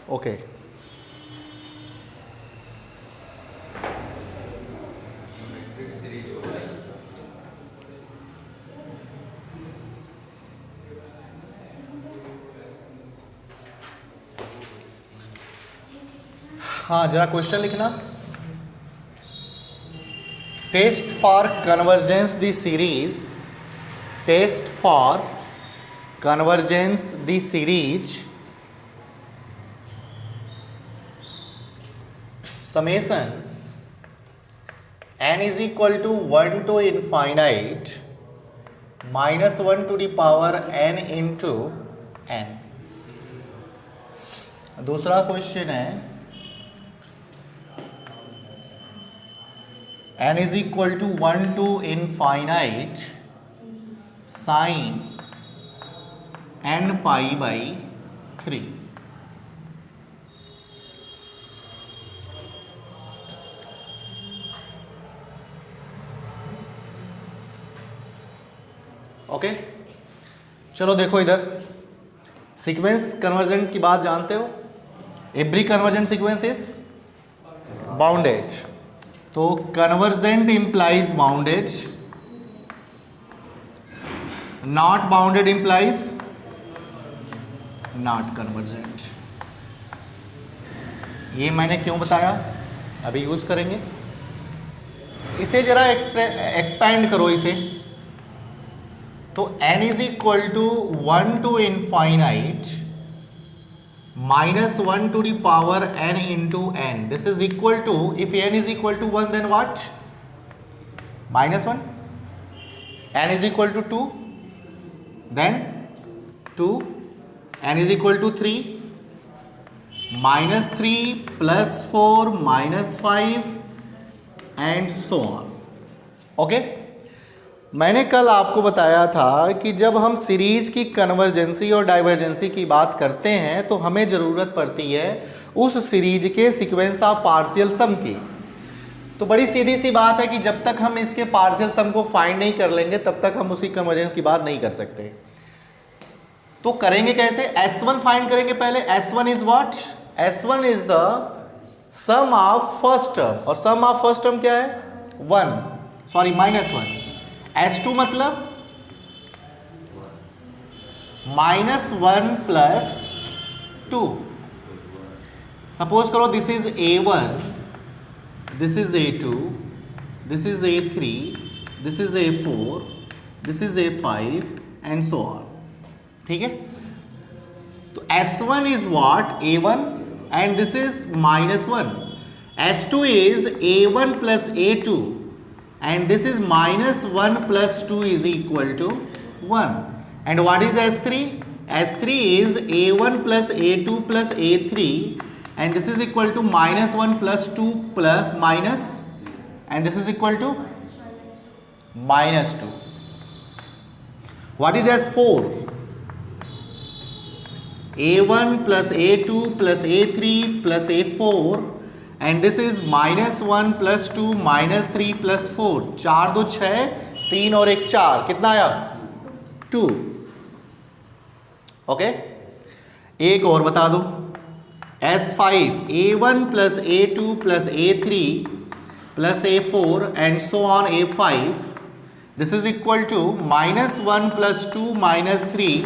Okay हाँ, जरा question लिखना। Test for convergence the series, test for convergence the series summation n is equal to 1 to infinite minus 1 to the power n into n। दूसरा question है n is equal to 1 to infinite sin n pi by 3। Okay चलो देखो इधर, sequence convergent की बात जानते हो। Every convergent sequence is bounded, तो convergent implies bounded, not bounded implies not convergent. ये मैंने क्यों बताया, अभी यूज करेंगे। इसे जरा एक्सपैंड करो इसे, तो n is equal to 1 to infinite minus 1 to the power n into n। This is equal to, if n is equal to 1 then what, -1। n is equal to 2 then 2, n is equal to 3 -3 +4 -5 and so on. Okay, मैंने कल आपको बताया था कि जब हम series की कन्वर्जेंसी और डाइवर्जेंसी की बात करते हैं तो हमें ज़रूरत पड़ती है उस सीरीज के सीक्वेंस ऑफ पार्शियल सम की। तो बड़ी सीधी सी बात है कि जब तक हम इसके पार्शियल सम को फाइंड नहीं कर लेंगे तब तक हम उसी कन्वर्जेंस की बात नहीं कर सकते। तो करेंगे कैसे, S1 फाइंड करेंगे पहले। S1 is what, S1 is the sum of first term, और सम ऑफ फर्स्ट टर्म क्या है, -1। S2 मतलब -1 प्लस 2। सपोज करो this is A1, this is A2, this is A3, this is A4, this is A5 and so on. ठीक है, तो S1 is what, A1 and this is -1। S2 is A1 plus A2 and this is -1 plus 2 is equal to 1. And what is S3? S3 is A1 plus A2 plus A3 and this is equal to -1 plus 2 plus minus, and this is equal to -2. What is S4? A1 plus A2 plus A3 plus A4 and this is -1 plus 2 -3 plus 4। 4 2 6, 3 और 1 4, कितना आया, 2। Okay, एक और बता दो, S5 A1 plus A2 plus A3 plus A4 and so on A5, this is equal to -1 plus 2 -3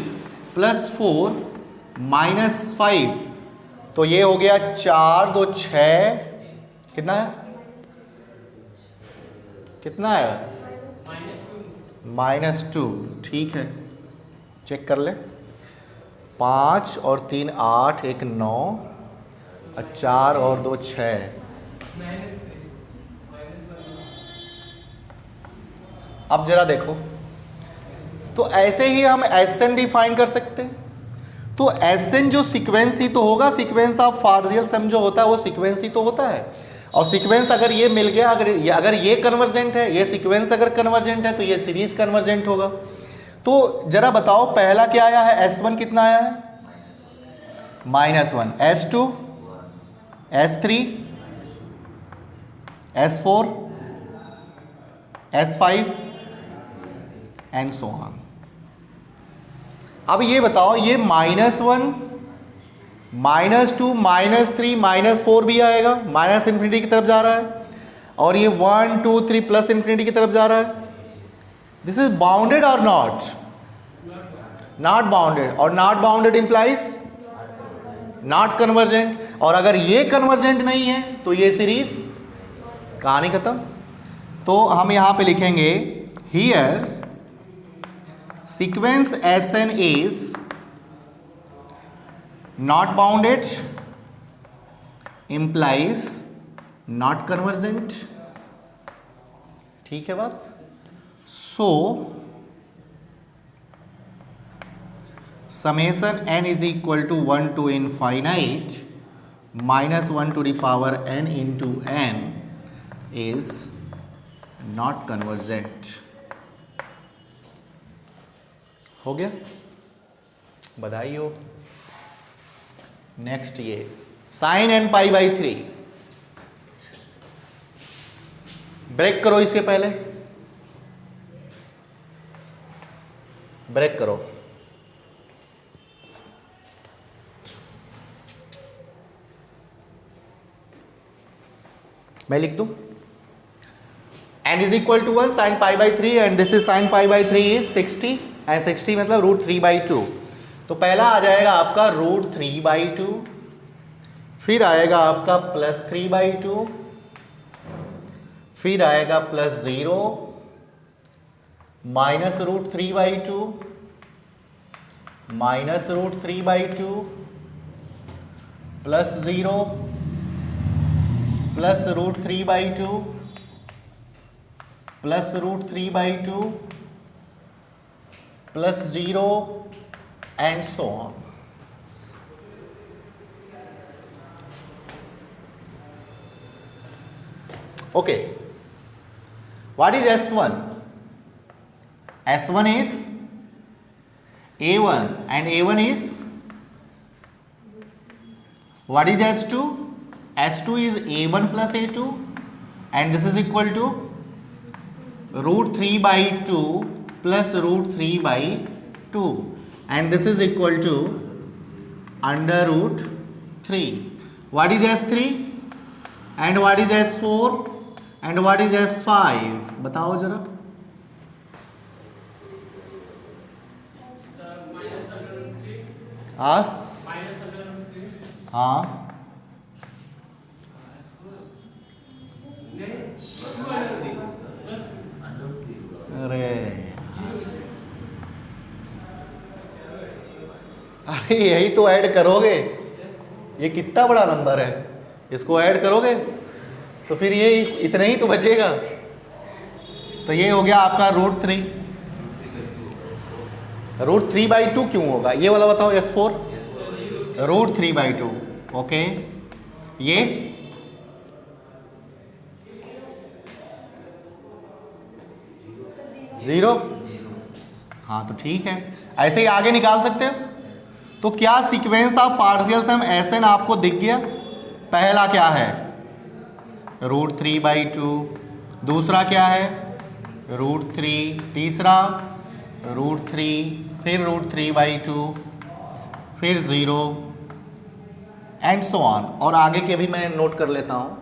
plus 4 -5। तो ये हो गया 4 2 6, कितना है, कितना है, -2। ठीक है, चेक कर ले। 5 और 3 8, 1 9, 4 और 2 6। अब जरा देखो, तो ऐसे ही हम Sn डिफाइन कर सकते हैं। तो Sn जो सीक्वेंस ही तो होगा, सीक्वेंस ऑफ पार्शियल सम जो होता है वो सीक्वेंस ही तो होता है। और सीक्वेंस अगर ये मिल गया, अगर ये कन्वर्जेंट है, ये सीक्वेंस अगर कन्वर्जेंट है तो ये सीरीज कन्वर्जेंट होगा। तो जरा बताओ पहला क्या आया है, S1 कितना आया है, -1, S2, S3, S4, S5, and so on. अब ये बताओ, ये -1, -2, -3, -4 भी आएगा, माइनस इन्फिनिटी की तरफ जा रहा है, और ये 1, 2, 3 प्लस इन्फिनिटी की तरफ जा रहा है। दिस इज बाउंडेड और नॉट? नॉट बाउंडेड, और not bounded implies not convergent, और अगर ये कन्वर्जेंट नहीं है तो ये सीरीज कहानी खत्म। तो हम यहां पे लिखेंगे here sequence Sn is not bounded implies not convergent। ठीक है बात? सो summation n is equal to 1 to infinite -1 to the power n into n is not convergent। हो गया? बधाई हो। नेक्स्ट ये sin n pi by 3, break करो, इसके पहले ब्रेक करो। मैं लिख दूं n is equal to 1 sin pi by 3 and this is sin pi by 3 is 60 and 60 मतलब √3/2। तो पहला आ जाएगा आपका √3/2, फिर आएगा आपका +3/2, फिर आएगा +0 -√3/2 -√3/2 +0 +√3/2 +√3/2 +0 and so on। Okay, what is S1? S1 is A1 and A1 is, what is S2? S2 is A1 plus A2 and this is equal to √3/2 plus √3/2 and this is equal to √3। what is S3 and what is S4 and what is S5? बताओ जरा। हाँ हाँ, अरे अरे यही तो add करोगे, ये कितना बड़ा नंबर है, इसको ऐड करोगे तो फिर ये इतना ही तो बचेगा। तो ये हो गया आपका √3। √3/2 क्यों होगा ये वाला बताओ? S4 √3/2। ओके, ये जीरो। हाँ तो ठीक है, ऐसे ही आगे निकाल सकते हो। तो क्या sequence of partial sum Sn आपको दिख गया? पहला क्या है? √3/2, दूसरा क्या है? √3, तीसरा √3, फिर √3/2, फिर 0 एंड सो ऑन। और आगे के भी मैं नोट कर लेता हूँ।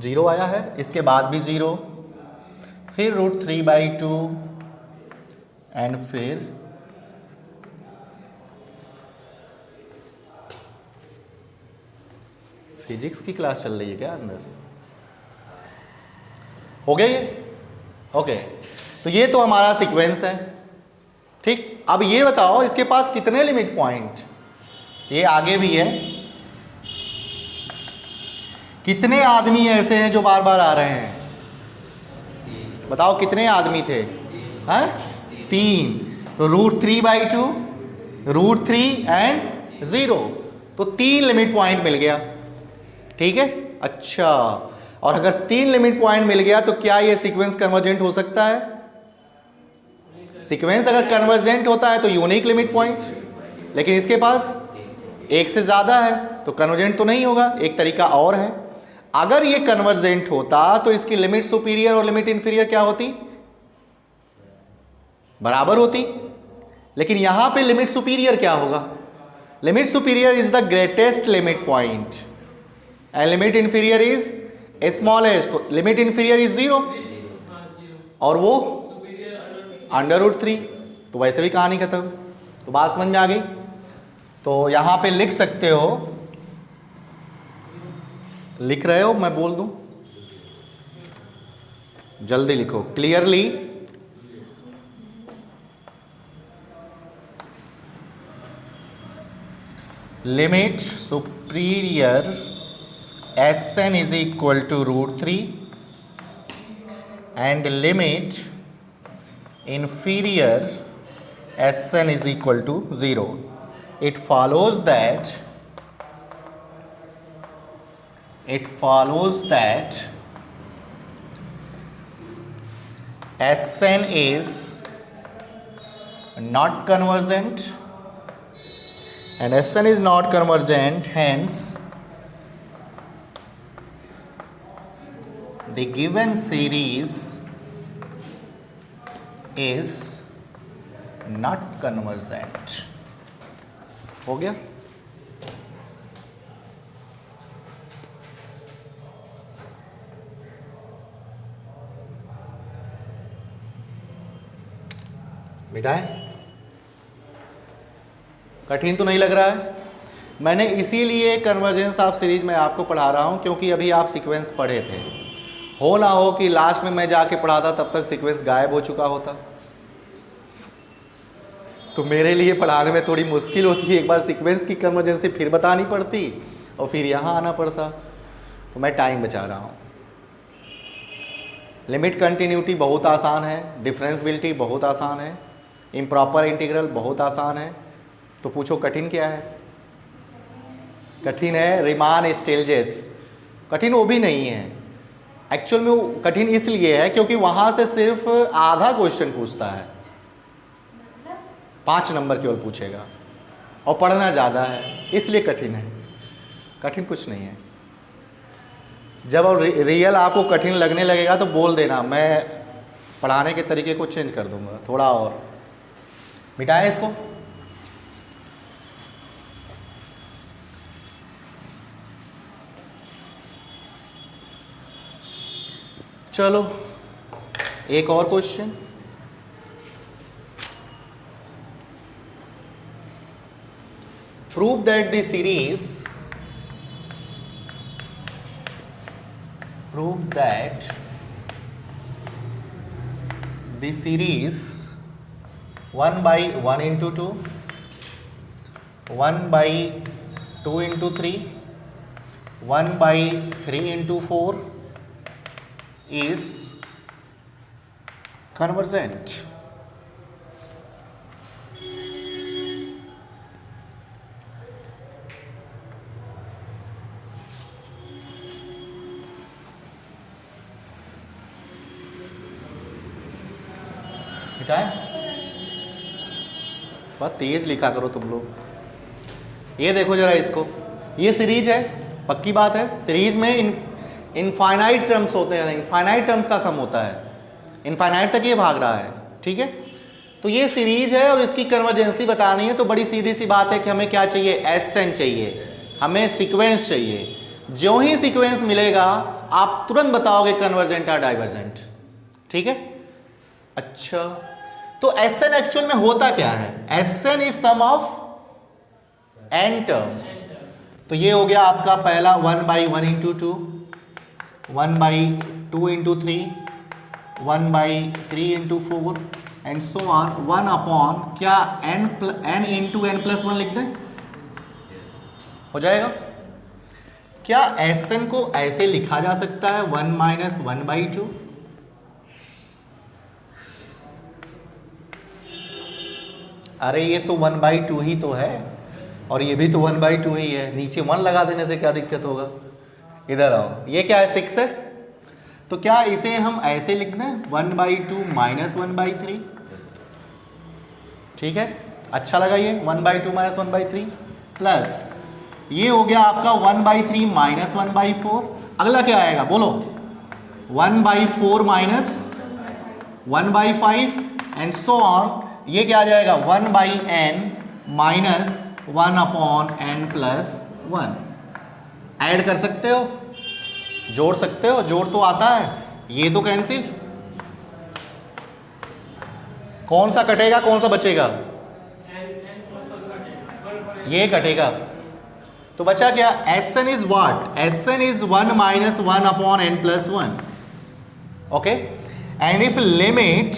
0 आया है, इसके बाद भी 0, फिर √3/2 एंड फिर फिजिक्स की क्लास चल रही है क्या अंदर? हो गया ये? ओके, तो ये तो हमारा सीक्वेंस है। ठीक, अब ये बताओ इसके पास कितने लिमिट पॉइंट? ये आगे भी है। कितने आदमी ऐसे हैं जो बार बार आ रहे हैं? बताओ कितने आदमी थे? हाँ, 3। तो √3/2, √3 एंड 0, तो 3 लिमिट पॉइंट मिल गया। ठीक है, अच्छा, और अगर 3 लिमिट पॉइंट मिल गया तो क्या ये सीक्वेंस कन्वर्जेंट हो सकता है? सीक्वेंस अगर कन्वर्जेंट होता है तो यूनिक लिमिट पॉइंट, लेकिन इसके पास एक से ज़्यादा है तो कन्वर्जेंट तो नहीं होगा। एक तरीका और है, अगर ये कन्वर्जेंट होता तो इसकी लिमिट सुपीरियर और लिमिट इंफीरियर क्या होती? बराबर होती, लेकिन यहां पे लिमिट सुपीरियर क्या होगा? Limit superior is the greatest limit point and limit inferior is smallest, तो लिमिट इंफीरियर इज 0 और वो √3, तो वैसे भी कहानी खत्म। तो बात समझ में आ गई? तो यहां पे लिख सकते हो, लिख रहे हो, मैं बोल दूं, जल्दी लिखो, clearly limit superior Sn is equal to √3 and limit inferior Sn is equal to 0. It follows that Sn is not convergent and Sn is not convergent, hence the given series is not convergent. हो गया? मिटाए? कठिन तो नहीं लग रहा है? मैंने इसीलिए कन्वर्जेंस ऑफ सीरीज में आपको पढ़ा रहा हूं क्योंकि अभी आप सीक्वेंस पढ़े थे। हो ना हो कि लास्ट में मैं जाके पढ़ाता तब तक सीक्वेंस गायब हो चुका होता, तो मेरे लिए पढ़ाने में थोड़ी मुश्किल होती है। एक बार सीक्वेंस की कन्वर्जेंसी फिर बतानी पड़ती और फिर यहाँ आना पड़ता, तो मैं टाइम बचा रहा हूँ। लिमिट कंटिन्यूटी बहुत आसान है, डिफरेंसबिलिटी बहुत आसान है, इम्प्रॉपर इंटीग्रल बहुत आसान है। तो पूछो कठिन क्या है? कठिन है रीमान स्टेल्जेस। कठिन वो भी नहीं है, एक्चुअल में वो कठिन इसलिए है क्योंकि वहाँ से सिर्फ आधा क्वेश्चन पूछता है, 5 नंबर केवल पूछेगा और पढ़ना ज़्यादा है, इसलिए कठिन है। कठिन कुछ नहीं है। जब और रियल आपको कठिन लगने लगेगा तो बोल देना, मैं पढ़ाने के तरीके को चेंज कर दूंगा थोड़ा और। मिटाएं इसको। चलो एक और question. Prove that the series one by 1 into 2, 1 by 2 into 3, 1 by 3 into 4 is convergent. ठीक है? बहुत तेज लिखा करो तुम लोग। ये देखो जरा इसको, ये सीरीज है, पक्की बात है। सीरीज में इनफाइनाइट टर्म्स होते हैं, इनफाइनाइट टर्म्स का सम होता है, इनफाइनाइट तक ये भाग रहा है, ठीक है। तो ये सीरीज है और इसकी कन्वर्जेंसी बतानी है, तो बड़ी सीधी सी बात है कि हमें क्या चाहिए, एसएन चाहिए, हमें सीक्वेंस चाहिए। जो ही सीक्वेंस मिलेगा आप तुरंत बताओगे कन्वर्जेंट या डाइवर्जेंट, ठीक है। अच्छा, तो एसएन एक्चुअल में होता क्या है? SN is sum of n terms. तो ये हो गया आपका पहला 1 by 1 into 2, 1 by 2 into 3, 1 by 3 into 4 and so on, 1 upon क्या n into n plus 1 लिख दें, हो जाएगा। क्या Sn को ऐसे लिखा जा सकता है 1 minus 1 by 2? अरे ये तो 1 by 2 ही तो है और ये भी तो 1 by 2 ही है, नीचे 1 लगा देने से क्या दिक्कत होगा। इधर आओ, ये क्या है 6 है, तो क्या इसे हम ऐसे लिखना है 1 by 2 minus 1 by 3, ठीक है। अच्छा लगा ये 1 by 2 minus 1 by 3 प्लस ये हो गया आपका 1 by 3 minus 1 by 4। अगला क्या आएगा बोलो, 1 by 4 minus 1 by 5 and so on. ये क्या आ जाएगा 1/n माइनस 1/n+1। ऐड कर सकते हो, जोड़ सकते हो, जोड़ तो आता है। ये तो कैंसिल, कौन सा कटेगा कौन सा बचेगा? ये कटेगा। तो बचा क्या? Sn is what? Sn is 1 minus 1/n+1। Okay, and if limit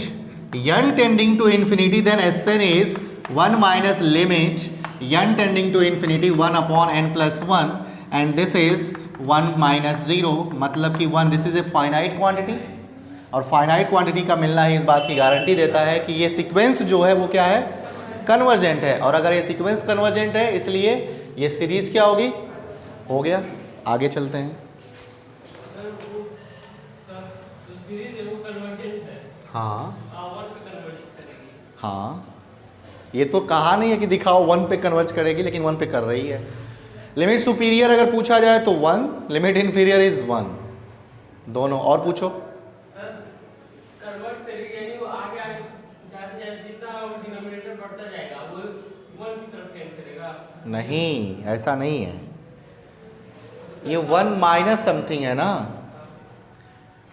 n tending to infinity then Sn is 1 minus limit n tending to infinity 1/n+1 and this is 1 minus 0, मतलब कि 1। This is a finite quantity, और finite quantity का मिलना ही इस बात की guarantee देता है कि ये सीक्वेंस जो है वो क्या है? कन्वर्जेंट है। और अगर ये सीक्वेंस कन्वर्जेंट है, इसलिए ये सीरीज क्या होगी? हो गया। आगे चलते हैं। हाँ हाँ, ये तो कहा नहीं है कि दिखाओ 1 पे कन्वर्ज करेगी, लेकिन 1 पे कर रही है। लिमिट सुपीरियर अगर पूछा जाए तो 1, लिमिट इन्फीरियर इज 1, दोनों। और पूछो। नहीं, ऐसा नहीं है, ये 1 माइनस समथिंग है ना।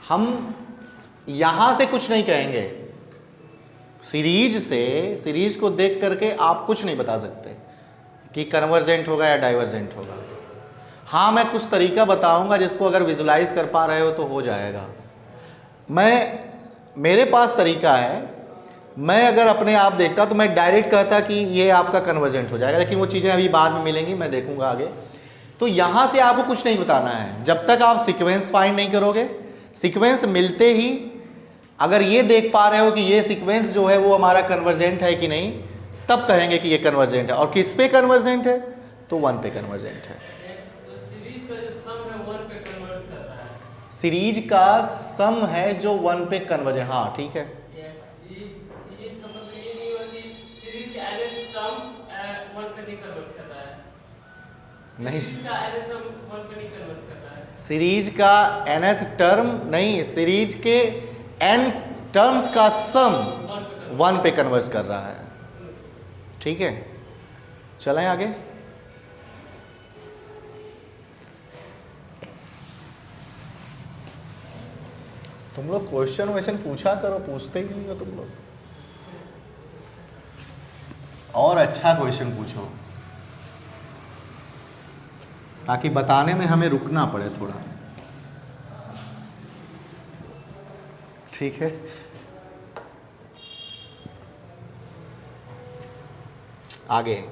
हम यहां से कुछ नहीं कहेंगे, सीरीज से, सीरीज को देख करके आप कुछ नहीं बता सकते कि कन्वर्जेंट होगा या डाइवर्जेंट होगा। हाँ, मैं कुछ तरीका बताऊंगा जिसको अगर विजुलाइज कर पा रहे हो तो हो जाएगा। मेरे पास तरीका है, मैं अगर अपने आप देखता तो मैं डायरेक्ट कहता कि ये आपका कन्वर्जेंट हो जाएगा, लेकिन वो चीज़ें अभी बाद में मिलेंगी, मैं देखूंगा आगे। तो यहाँ से आपको कुछ नहीं बताना है जब तक आप सीक्वेंस फाइंड नहीं करोगे। सीक्वेंस मिलते ही अगर ये देख पा रहे हो कि ये सीक्वेंस जो है वो हमारा कन्वर्जेंट है कि नहीं, तब कहेंगे कि ये कन्वर्जेंट है। और किस पे कन्वर्जेंट है? तो 1 पे कन्वर्जेंट है। सीरीज का सम है जो 1 पे कन्वर्जेंट, हाँ ठीक है। नहीं, सीरीज का nth टर्म नहीं, सीरीज के n टर्म्स का सम 1 पे कन्वर्ज कर रहा है। ठीक है, चलें आगे। तुम लोग क्वेश्चन पूछा करो, पूछते ही नहीं हो तुम लोग। और अच्छा क्वेश्चन पूछो ताकि बताने में हमें रुकना पड़े थोड़ा। ठीक है, आगे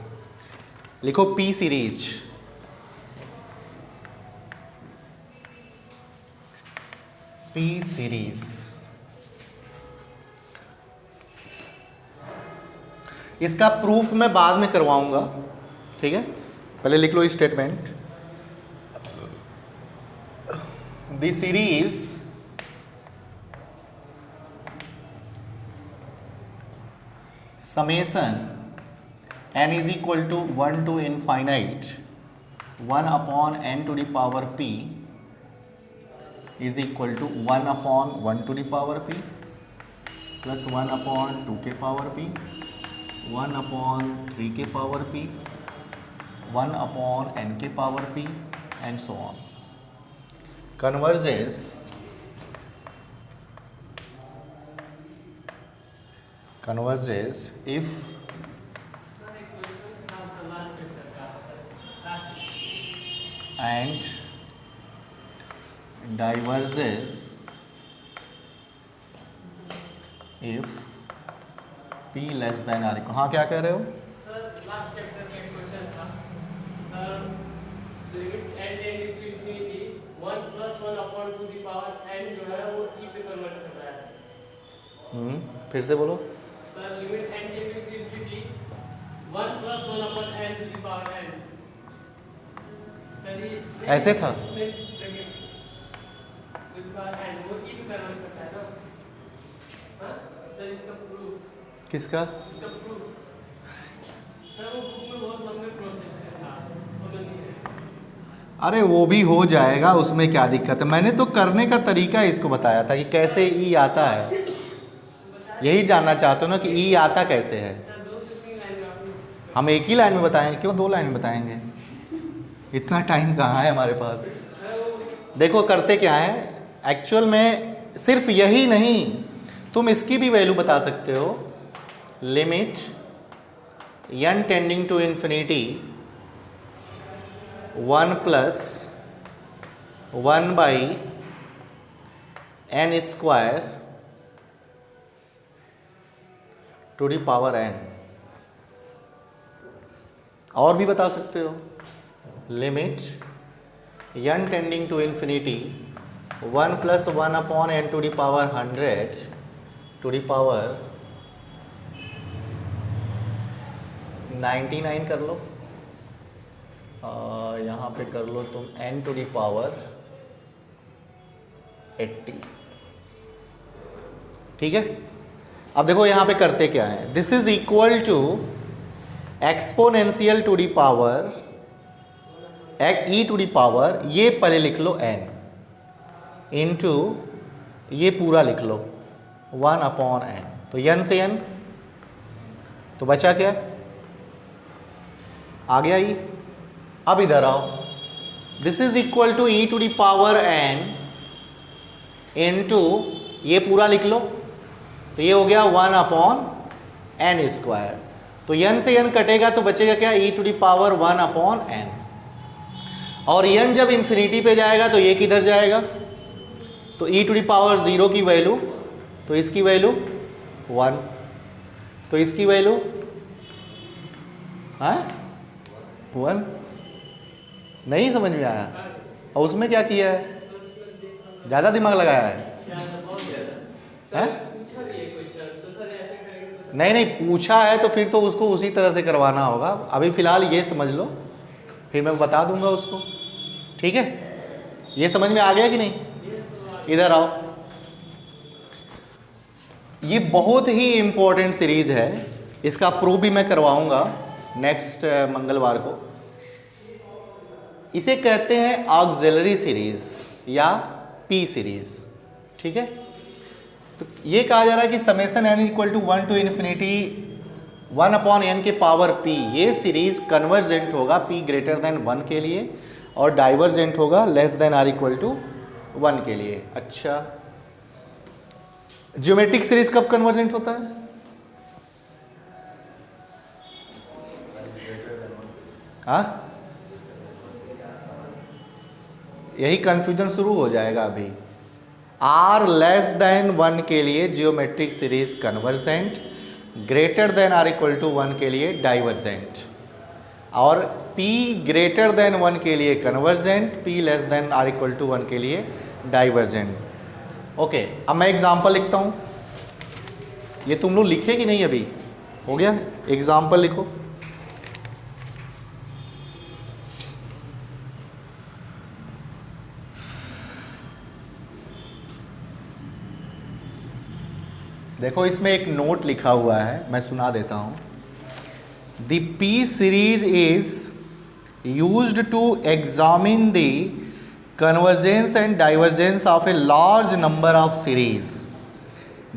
लिखो पी सीरीज। पी सीरीज इसका प्रूफ मैं बाद में करवाऊंगा, ठीक है। पहले लिख लो statement. The series summation n is equal to 1 to infinite 1/n to the power p is equal to 1/1 to the power p plus 1/2 power p 1/3 power p 1/n power p and so on. Converges if and diverges if p less than r equal। हाँ, क्या कह रहे हो? Sir last chapter में question था sir, limit n tending to infinity 1 + 1/2 n जो है वो e पे कन्वर्ट कर रहा है। फिर से बोलो। Sir limit n tending to infinity 1 + 1/n sir ये ऐसे था। वो e पे कन्वर्ट करता है ना। हाँ सर, इसका प्रूफ। किसका? इसका प्रूफ सर वो बुक में बहुत लंबे प्रोसेस से था, समझ नहीं है। अरे वो भी हो जाएगा, उसमें क्या दिक्कत है। मैंने तो करने का तरीका इसको बताया था कि कैसे ई आता है। बताया यही जानना चाहते हो ना कि ई आता कैसे है। सर 2 से 3 लाइन में आपने हम एक ही लाइन में बताएं, क्यों 2 लाइन में बताएंगे? इतना टाइम कहाँ है हमारे पास। देखो करते क्या है एक्चुअल में, सिर्फ यही नहीं, तुम इसकी भी वैल्यू बता सकते हो। Limit n tending to infinity 1 plus 1 by n square to the power n। और भी बता सकते हो। Limit n tending to infinity 1 plus 1 upon n to the power 100 to the power 99 कर लो, यहाँ पे कर लो तुम n टू दी पावर 80। ठीक है, अब देखो यहाँ पे करते क्या है। This is equal to exponential to the power e to the power, ये पहले लिख लो n, इनटू ये पूरा लिख लो 1 अपॉन n। तो n से n, तो बचा क्या? आ गया ई। अब इधर आओ, this is equal to e to the power n into ये पूरा लिख लो, तो ये हो गया 1 अपॉन n स्क्वायर। तो n से n कटेगा तो बचेगा क्या? e to the power 1 upon n। और n जब इन्फिनिटी पे जाएगा तो ये किधर जाएगा? तो e टू दी पावर 0 की वैल्यू, तो इसकी वैल्यू 1, तो इसकी वैल्यू है 1। नहीं समझ में आया? और उसमें क्या किया है? ज़्यादा दिमाग लगाया है? हैं? पूछा भी है क्वेश्चन, तो सर ऐसे करेंगे तो नहीं नहीं, पूछा है तो फिर तो उसको उसी तरह से करवाना होगा। अभी फ़िलहाल ये समझ लो, फिर मैं बता दूंगा उसको। ठीक है, ये समझ में आ गया कि नहीं? इधर आओ, ये बहुत ही इम्पोर्टेंट सीरीज है, इसका प्रूफ भी मैं करवाऊंगा नेक्स्ट मंगलवार को। इसे कहते हैं ऑक्सिलरी सीरीज या पी सीरीज। ठीक है, तो ये कहा जा रहा है कि समेशन n इक्वल टू 1 टू इन्फिनिटी 1 अपॉन n के पावर p, ये सीरीज कन्वर्जेंट होगा p ग्रेटर देन 1 के लिए और डाइवर्जेंट होगा less than r equal to 1 के लिए। अच्छा, ज्योमेट्रिक सीरीज कब कन्वर्जेंट होता है? हाँ, यही कंफ्यूजन शुरू हो जाएगा अभी। r लेस देन 1 के लिए geometric series convergent, greater than r equal to 1 के लिए डाइवर्जेंट, और p ग्रेटर देन 1 के लिए convergent, p less than r equal to 1 के लिए डाइवर्जेंट। ओके, अब मैं एग्जांपल लिखता हूँ। ये तुम लोग लिखे कि नहीं? अभी हो गया? एग्जांपल लिखो। देखो इसमें एक नोट लिखा हुआ है, मैं सुना देता हूँ। The p series is used to examine the convergence and divergence of a large number of series.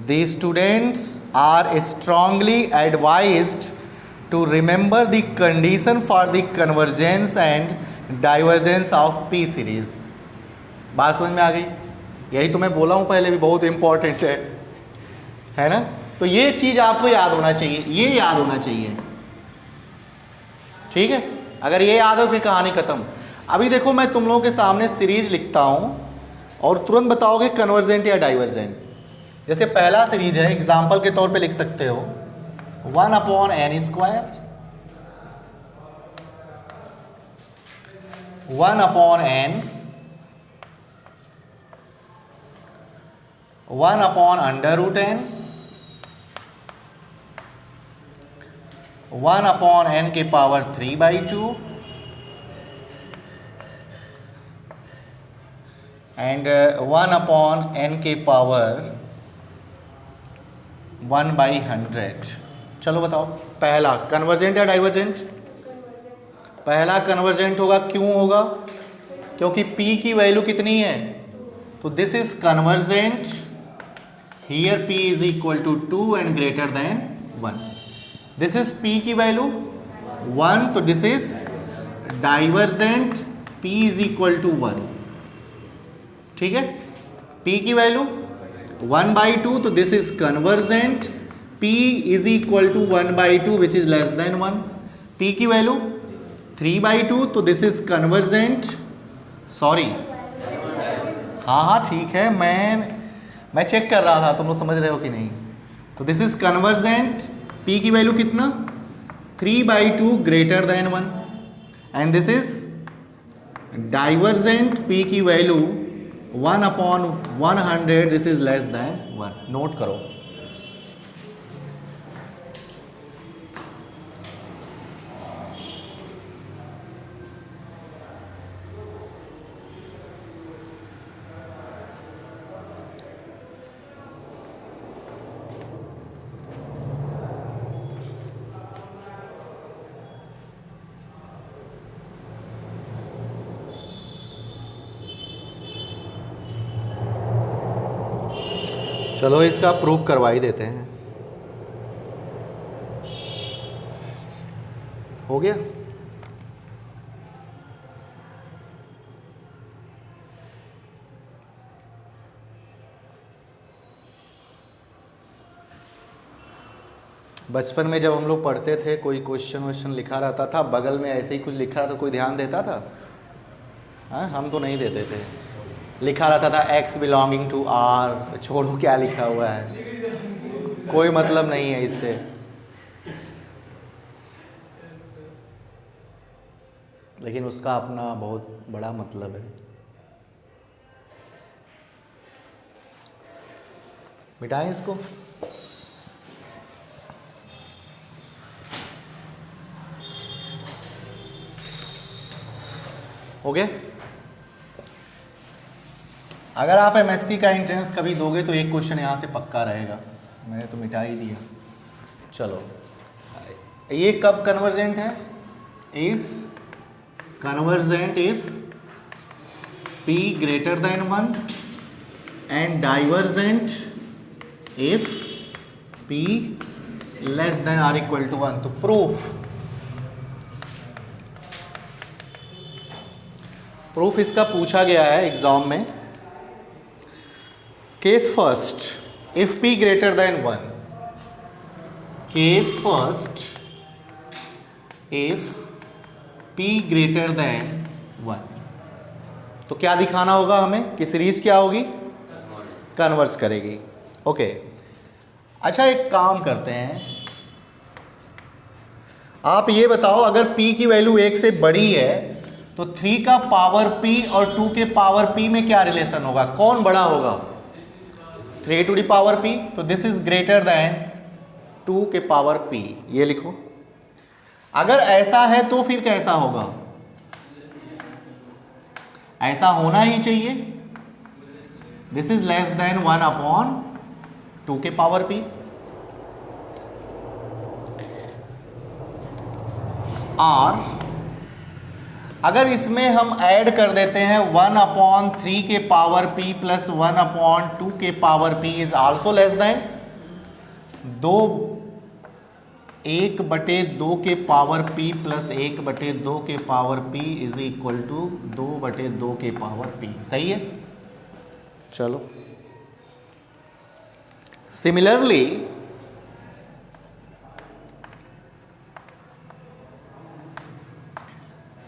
The students are strongly advised to remember the condition for the convergence and divergence of P series. बात समझ में आ गई? यही तो मैं बोला हूँ पहले भी, बहुत इंपॉर्टेंट है ना? तो ये चीज़ आपको याद होना चाहिए, ये याद होना चाहिए। ठीक है, अगर ये याद हो फिर कहानी खत्म। अभी देखो मैं तुम लोगों के सामने सीरीज लिखता हूँ और तुरंत बताओगे कन्वर्जेंट या डाइवर्जेंट। जैसे पहला सीरीज है, एग्जाम्पल के तौर पे लिख सकते हो 1 upon n square, 1 upon n, 1 upon under root n, 1 upon n के पावर 3/2 एंड 1 अपॉन n के पावर 1/100। चलो बताओ, पहला कन्वर्जेंट या डाइवर्जेंट? पहला कन्वर्जेंट होगा। क्यों होगा? क्योंकि p की वैल्यू कितनी है? तो this is convergent here p is equal to 2 and greater than 1. This is p की वैल्यू 1, तो this is divergent p is equal to 1. ठीक है, p की वैल्यू 1/2, तो this is convergent p is equal to 1/2 which is less than 1. p की value 3/2, तो this is convergent, sorry हाँ ठीक है, मैं चेक कर रहा था, तुम लोग समझ रहे हो कि नहीं. तो दिस इज कन्वर्जेंट, p की वैल्यू कितना 3/2 greater than 1, and this is divergent, p की value 1/100, this is less than 1. Note करो. चलो इसका प्रूफ करवा ही देते हैं. हो गया. बचपन में जब हम लोग पढ़ते थे, कोई क्वेश्चन लिखा रहता था, बगल में ऐसे ही कुछ लिखा रहता, कोई ध्यान देता था? हाँ, हम तो नहीं देते थे. लिखा रहता था x बिलोंगिंग टू r, छोड़ो क्या लिखा हुआ है, कोई मतलब नहीं है इससे. लेकिन उसका अपना बहुत बड़ा मतलब है. मिटाएं इसको. हो गया. अगर आप एमएससी का एंट्रेंस कभी दोगे तो एक क्वेश्चन यहाँ से पक्का रहेगा. मैंने तो मिटा ही दिया. चलो, ये कब कन्वर्जेंट है? Is convergent if p greater than 1 and divergent if p less than or equal to 1. तो प्रूफ इसका पूछा गया है एग्जाम में. Case first, if p greater than 1. Case first, if p greater than 1. तो क्या दिखाना होगा हमें कि सीरीज क्या होगी? कन्वर्स करेगी. ओके. अच्छा, एक काम करते हैं, आप ये बताओ, अगर p की वैल्यू 1 से बड़ी है तो 3 का पावर p और 2 के पावर p में क्या रिलेशन होगा? कौन बड़ा होगा? 3 टू द पावर p. तो दिस इज ग्रेटर देन 2 के पावर p. ये लिखो. अगर ऐसा है तो फिर कैसा होगा? ऐसा होना ही चाहिए. दिस इज लेस देन 1/2 के पावर p. और अगर इसमें हम ऐड कर देते हैं 1/3 के पावर p प्लस 1/2 के power p is also less than 1/2 के पावर p प्लस 1/2 के power p is equal to 2/2 के पावर p. सही है. चलो, सिमिलरली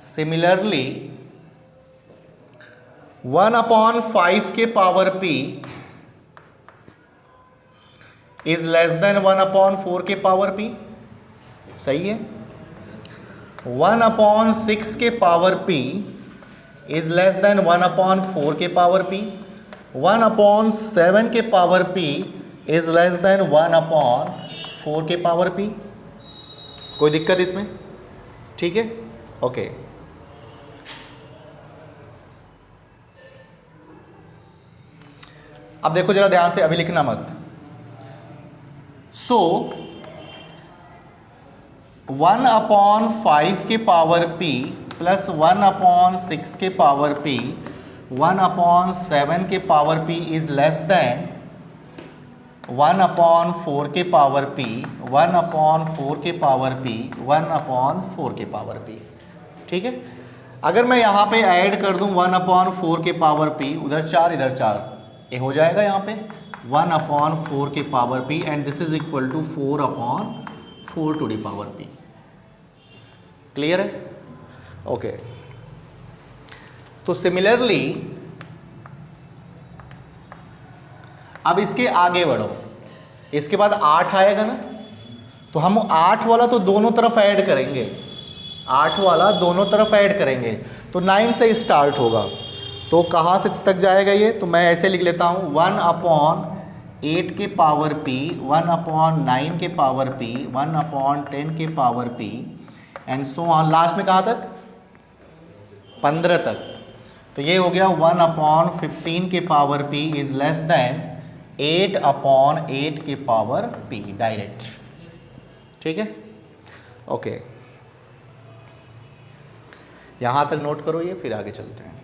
सिमिलरली 1/5 के power p is less then 1/4 के पावर p. सही है. 1/6 के power p is less then 1/4 के पावर p. 1/7 के power p is less then 1/4 के पावर p. कोई दिक्कत इसमें? ठीक है. ओके. अब देखो जरा ध्यान से, अभी लिखना मत. सो 1/5 के पावर p प्लस 1/6 के पावर p 1/7 के power p is less then 1/4 के पावर p, 1/4 के पावर p, 1/4 के पावर p। ठीक है, अगर मैं यहाँ पे ऐड कर दूँ 1/4 के पावर p, उधर 4 इधर 4, ये हो जाएगा यहाँ पे 1/4 के power p and this is equal to 4/4 to the power p। Clear है? ओके तो सिमिलरली अब इसके आगे बढ़ो, इसके बाद 8 आएगा ना, तो हम 8 वाला तो दोनों तरफ ऐड करेंगे, 8 वाला दोनों तरफ ऐड करेंगे, तो 9 से स्टार्ट होगा, तो कहाँ से तक जाएगा ये, तो मैं ऐसे लिख लेता हूँ 1/8 के पावर p, 1/9 के पावर p, 1/10 के power p and so on, last में कहाँ तक, 15 तक। तो ये हो गया 1/15 के power p is less then 8/8 के पावर p डायरेक्ट। ठीक है, ओके यहाँ तक नोट करो ये, फिर आगे चलते हैं।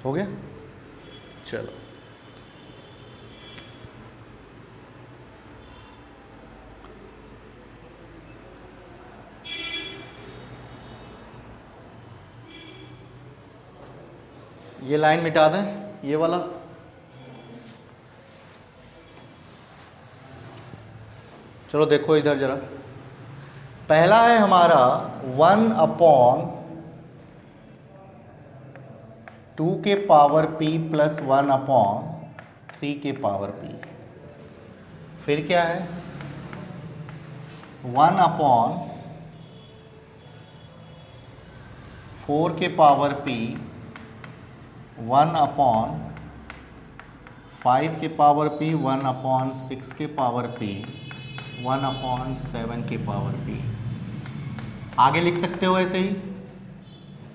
हो गया, चलो ये लाइन मिटा दें, ये वाला, चलो देखो इधर जरा, पहला है हमारा 1/2 के पावर p प्लस 1/3 के पावर p, फिर क्या है 1/4 के पावर p, 1/5 के पावर p, 1/6 के पावर p, 1/7 के पावर p। आगे लिख सकते हो ऐसे ही,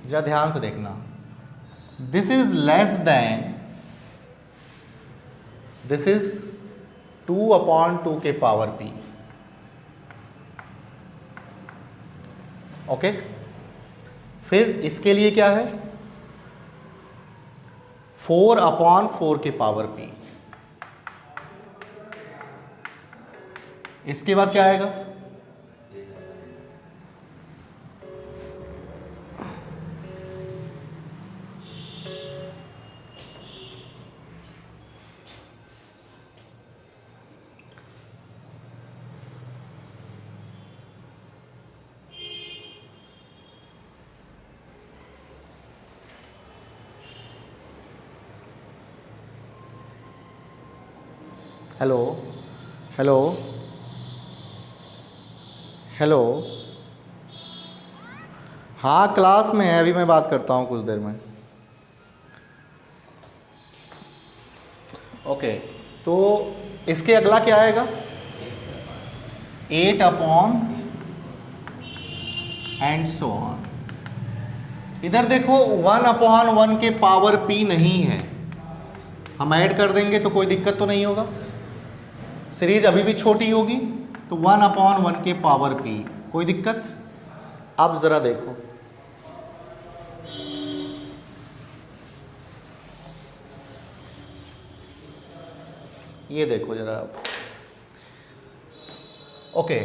जरा ध्यान से देखना, this is less then, this is 2/2 के पावर p। ओके, फिर इसके लिए क्या है 4/4 के पावर p। इसके बाद क्या आएगा, हेलो हेलो हेलो, हाँ क्लास में है, अभी मैं बात करता हूँ कुछ देर में। ओके, तो इसके अगला क्या आएगा 8/, एंड सो ऑन। इधर देखो 1/1 के पावर p नहीं है, हम ऐड कर देंगे तो कोई दिक्कत तो नहीं होगा, सीरीज अभी भी छोटी होगी, तो 1/1 के पावर p, कोई दिक्कत। अब ज़रा देखो, ये देखो ज़रा, ओके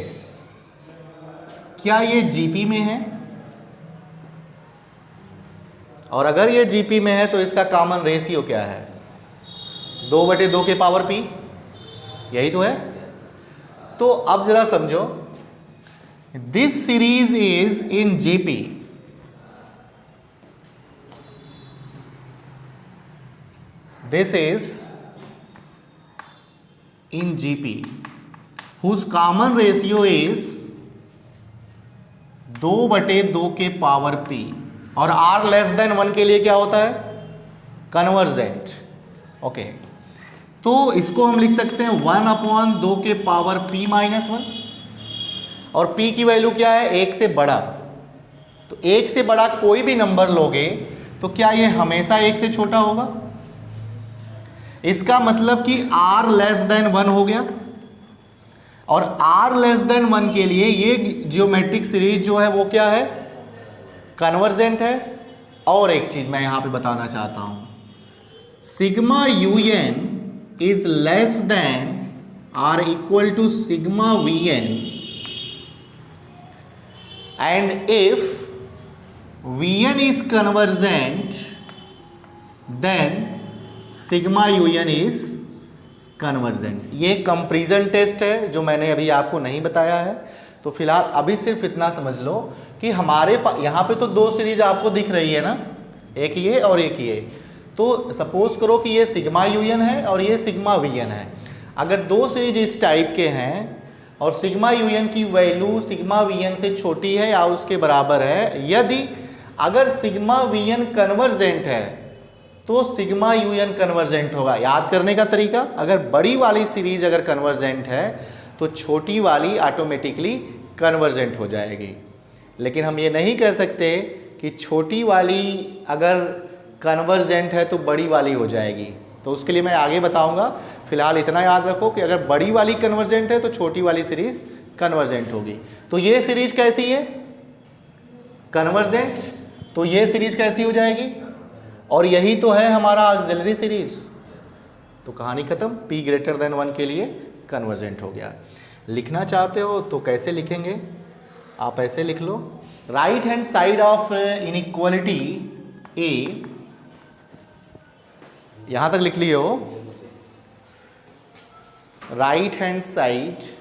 क्या ये जीपी में है, और अगर ये जीपी में है तो इसका कॉमन रेशियो क्या है 2/2 के पावर p, यही तो है। तो अब जरा समझो, this series is in GP, this is in GP whose common ratio is 2/2 के पावर p, और r लेस देन 1 के लिए क्या होता है कन्वर्जेंट, ओके, तो इसको हम लिख सकते हैं 1/2 के पावर p माइनस 1, और p की वैल्यू क्या है, 1 से बड़ा। तो 1 से बड़ा कोई भी नंबर लोगे तो क्या ये हमेशा 1 से छोटा होगा? इसका मतलब कि r लेस देन 1 हो गया, और r लेस देन 1 के लिए ये जियोमेट्रिक सीरीज जो है वो क्या है, कन्वर्जेंट है। और एक चीज मैं यहां पे बताना चाहता हूं, sigma un is less than or equal to sigma vn, and if vn is convergent then sigma un is convergent। ये कंपैरिजन टेस्ट है जो मैंने अभी आपको नहीं बताया है। तो फिलहाल अभी सिर्फ इतना समझ लो कि हमारे पास यहाँ पे तो दो सीरीज आपको दिख रही है ना, एक ये और एक ये। तो सपोज करो कि ये सिग्मा un है और ये सिग्मा vn है। अगर दो सीरीज इस टाइप के हैं और सिग्मा un की वैल्यू सिग्मा vn से छोटी है या उसके बराबर है, यदि अगर सिग्मा vn कन्वर्जेंट है तो सिग्मा un कन्वर्जेंट होगा। याद करने का तरीका, अगर बड़ी वाली सीरीज अगर कन्वर्जेंट है तो छोटी वाली ऑटोमेटिकली कन्वर्जेंट हो जाएगी। लेकिन हम ये नहीं कह सकते कि छोटी वाली अगर कन्वर्जेंट है तो बड़ी वाली हो जाएगी। तो उसके लिए मैं आगे बताऊंगा। फिलहाल इतना याद रखो कि अगर बड़ी वाली कन्वर्जेंट है तो छोटी वाली सीरीज कन्वर्जेंट होगी। तो ये सीरीज कैसी है, कन्वर्जेंट। तो ये सीरीज कैसी हो जाएगी, और यही तो है हमारा ऑक्सिलरी सीरीज। तो कहानी खत्म, p ग्रेटर देन 1 के लिए कन्वर्जेंट हो गया। लिखना चाहते हो तो कैसे लिखेंगे, आप ऐसे लिख लो, right hand side of inequality a, यहां तक लिख लिए हो, राइट हैंड साइड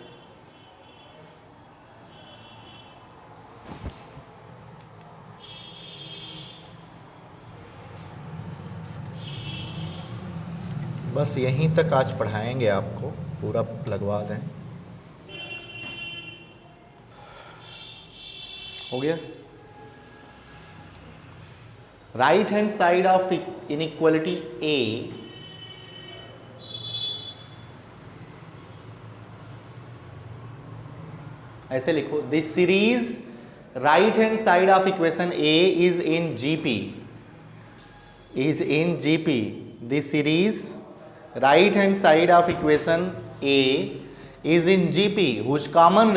बस यहीं तक आज पढ़ाएंगे आपको, पूरा लगवा दें। हो गया। Right hand side of inequality A ऐसे लिखो, this series right hand side of equation A is in GP, is in GP। This series right hand side of equation A is in GP whose common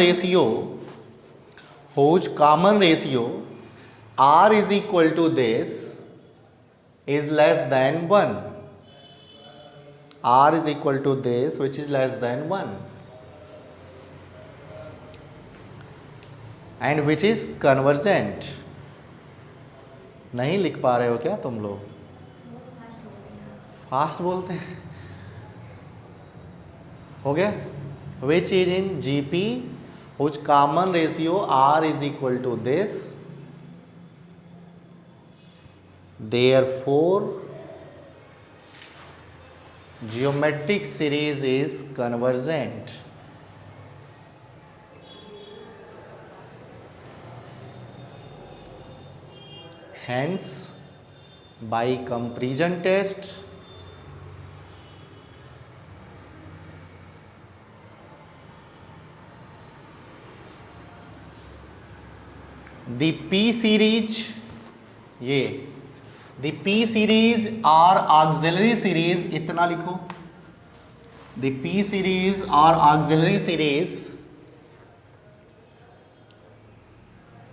ratio R is equal to this is less than 1, R is equal to this which is less than 1, and which is convergent। नहीं लिख पा रहे हो क्या तुम लोग, fast बोलते हैं। हो गया, which is in GP whose common ratio R is equal to this, therefore geometric series is convergent। Hence by comparison test the P series, ये the P series or auxiliary series, इतना लिखो, the P series or auxiliary series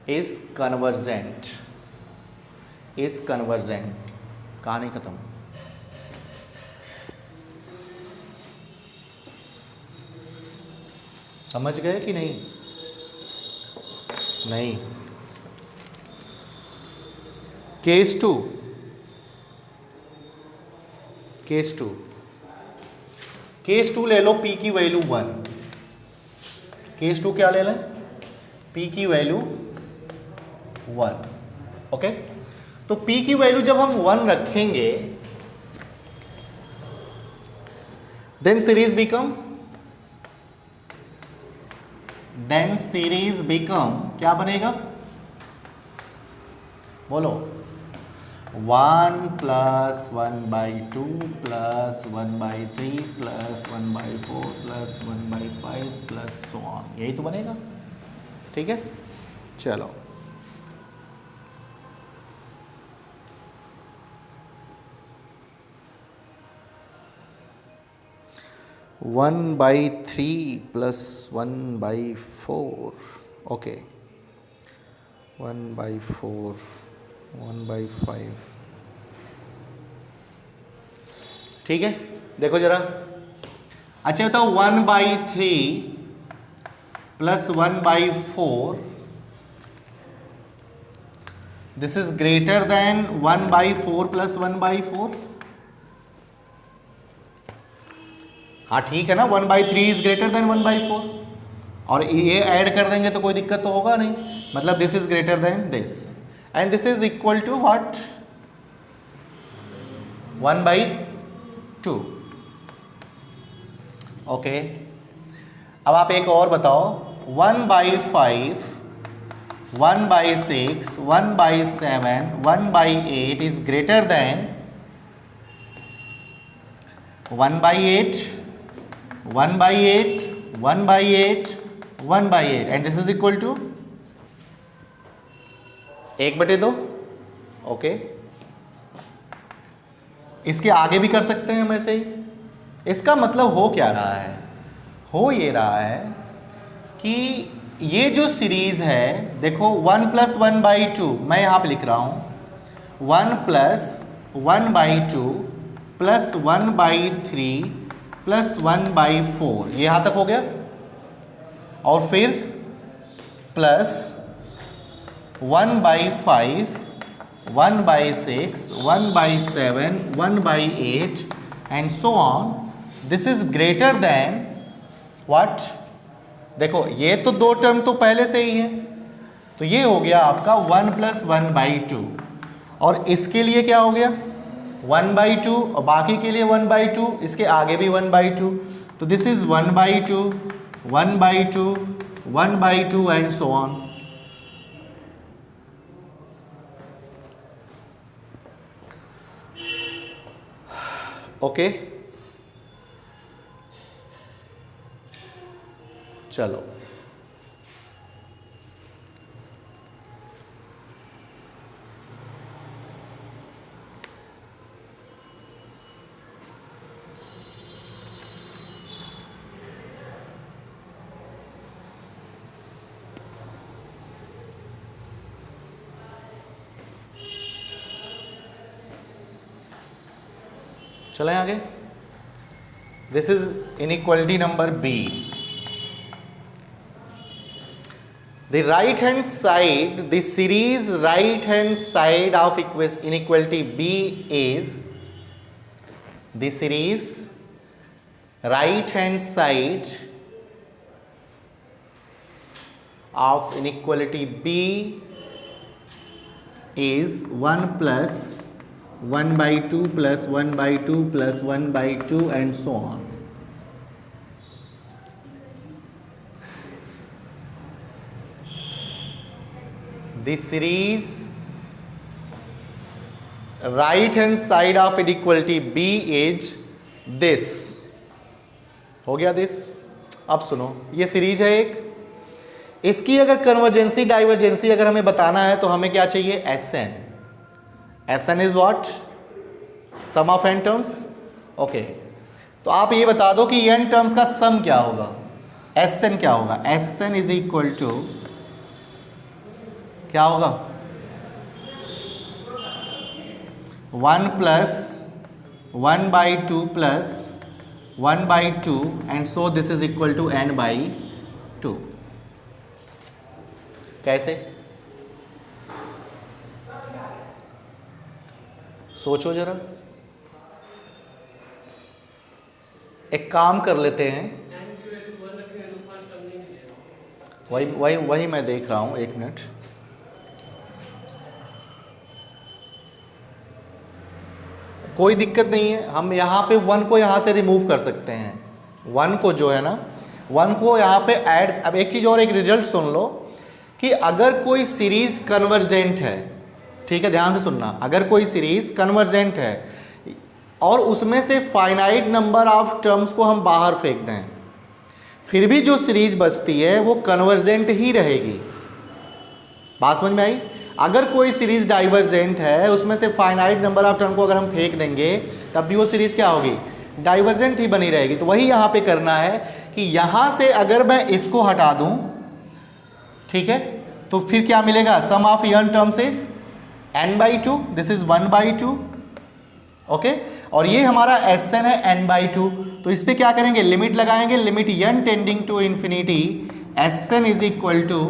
is convergent, is convergent। कहानी खत्म। समझ गए कि नहीं? नहीं। Case two, case two, case two ले लो, p की वैल्यू 1। केस टू क्या ले लें, p की वैल्यू 1। ओके, तो p की वैल्यू जब हम 1 रखेंगे देन सीरीज बिकम क्या बनेगा, बोलो, 1 plus 1/2 plus 1/3 plus 1/4 plus 1/5 plus so on, यही तो बनेगा। ठीक है, चलो 1/3 प्लस 1/4, ओके 1/4 1/5। ठीक है, देखो जरा। अच्छा बताओ 1/3 plus 1/4 this is greater then 1/4 plus 1/4। हाँ ठीक है ना, 1/3 इज ग्रेटर देन 1/4 और ये ऐड कर देंगे तो कोई दिक्कत तो होगा नहीं, मतलब this is greater than this and this is equal to what 1/2। Okay, अब आप एक और बताओ 1/5 1/6 1/7 1/8 is greater than 1/8 1/8 1/8 1/8 and this is equal to 1/2। Okay, इसके आगे भी कर सकते हैं हम ऐसे ही। इसका मतलब हो क्या रहा है, हो ये रहा है कि ये जो सीरीज है, देखो 1 प्लस 1/2 मैं यहाँ पे लिख रहा हूँ 1 प्लस 1/2 प्लस 1/3 प्लस 1/4, ये यहाँ तक हो गया, और फिर plus 1/5 1/6 1/7 1/8 and so on, this is greater then what. देखो ये तो दो टर्म तो पहले से ही है, तो ये हो गया आपका 1 प्लस 1/2 और इसके लिए क्या हो गया 1/2 और बाकी के लिए 1/2, इसके आगे भी 1/2, तो this is 1/2 1/2 1/2 and so on. Okay, चलो चलें आगे। This is inequality number B. The right hand side, the series right hand side of inequality B is, the series right hand side of inequality B is 1 plus 1/2 plus 1/2 plus 1/2 and so on. The series right hand side of inequality B is this. हो गया this। अब सुनो, ये series है एक, इसकी अगर कन्वर्जेंसी divergency अगर हमें बताना है तो हमें क्या चाहिए Sn। Sn is what, sum of n terms. Okay, तो आप ये बता दो कि n टर्म्स का सम क्या होगा, Sn क्या होगा। Sn इज इक्वल टू क्या होगा 1 plus 1/2 plus 1/2 and so this is equal to n/2। कैसे, सोचो जरा। एक काम कर लेते हैं, वही मैं देख रहा हूं, एक मिनट। कोई दिक्कत नहीं है, हम यहाँ पे 1 को यहाँ से रिमूव कर सकते हैं, 1 को जो है ना 1 को यहाँ पे ऐड। अब एक चीज़ और, एक रिजल्ट सुन लो कि अगर कोई सीरीज कन्वर्जेंट है, ठीक है, ध्यान से सुनना। अगर कोई सीरीज कन्वर्जेंट है और उसमें से फाइनाइट नंबर ऑफ टर्म्स को हम बाहर फेंक दें, फिर भी जो सीरीज बचती है वो कन्वर्जेंट ही रहेगी। बात समझ में आई? अगर कोई सीरीज डाइवर्जेंट है, उसमें से फाइनाइट नंबर ऑफ टर्म को अगर हम फेंक देंगे, तब भी वो सीरीज क्या होगी? डाइवर्जेंट ही बनी रहेगी। तो वही यहाँ पे करना है कि यहाँ से अगर मैं इसको हटा दूँ, ठीक है, तो फिर क्या मिलेगा? Sum of n terms is n/2, this is 1/2, okay. और ये हमारा Sn है n/2, तो इस पे क्या करेंगे? लिमिट लगाएंगे, limit n tending to infinity Sn is equal to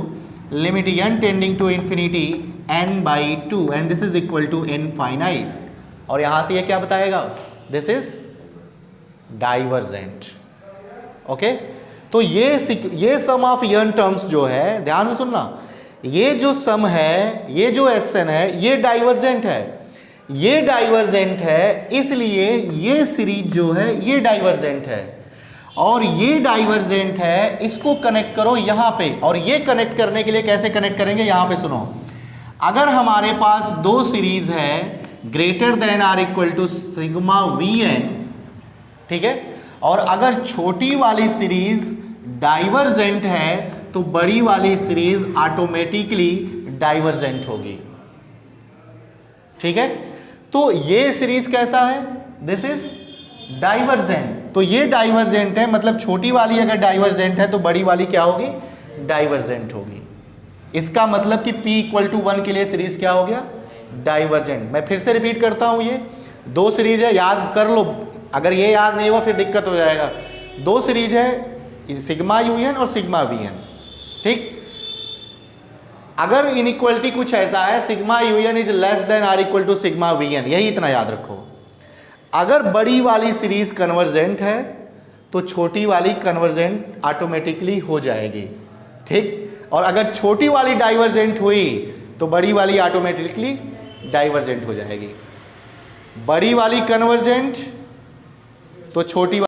limit n tending to infinity n/2 and this is equal to infinite. और यहां से ये क्या बताएगा? This is divergent, okay. तो ये सम ऑफ n टर्म्स जो है, ध्यान से सुनना, ये जो सम है, ये जो Sn है, ये डाइवर्जेंट है, ये डाइवर्जेंट है, इसलिए ये सीरीज जो है ये डाइवर्जेंट है। और ये डाइवर्जेंट है, इसको कनेक्ट करो यहाँ पे। और ये कनेक्ट करने के लिए कैसे कनेक्ट करेंगे? यहाँ पे सुनो, अगर हमारे पास दो सीरीज है greater than or equal to sigma Vn, ठीक है, और अगर छोटी वाली सीरीज डाइवर्जेंट है तो बड़ी वाली सीरीज ऑटोमेटिकली डाइवर्जेंट होगी, ठीक है। तो ये सीरीज कैसा है? This is divergent. तो ये डाइवर्जेंट है, मतलब छोटी वाली अगर डाइवर्जेंट है तो बड़ी वाली क्या होगी? डाइवर्जेंट होगी। इसका मतलब कि p = 1 के लिए सीरीज क्या हो गया? डाइवर्जेंट। मैं फिर से रिपीट करता हूं, ये दो सीरीज है, याद कर लो। अगर ये याद नहीं हुआ फिर दिक्कत हो जाएगा। दो सीरीज है, सिग्मा UN और सिग्मा Vn, ठीक। अगर इनइक्वलिटी कुछ ऐसा है, sigma UN is less than or equal to sigma Vn, यही इतना याद रखो। अगर बड़ी वाली सीरीज कन्वर्जेंट है तो छोटी वाली कन्वर्जेंट ऑटोमेटिकली हो जाएगी, ठीक। और अगर छोटी वाली डाइवर्जेंट हुई तो बड़ी वाली ऑटोमेटिकली डाइवर्जेंट हो जाएगी। बड़ी वाली कन्वर्जेंट तो छोटी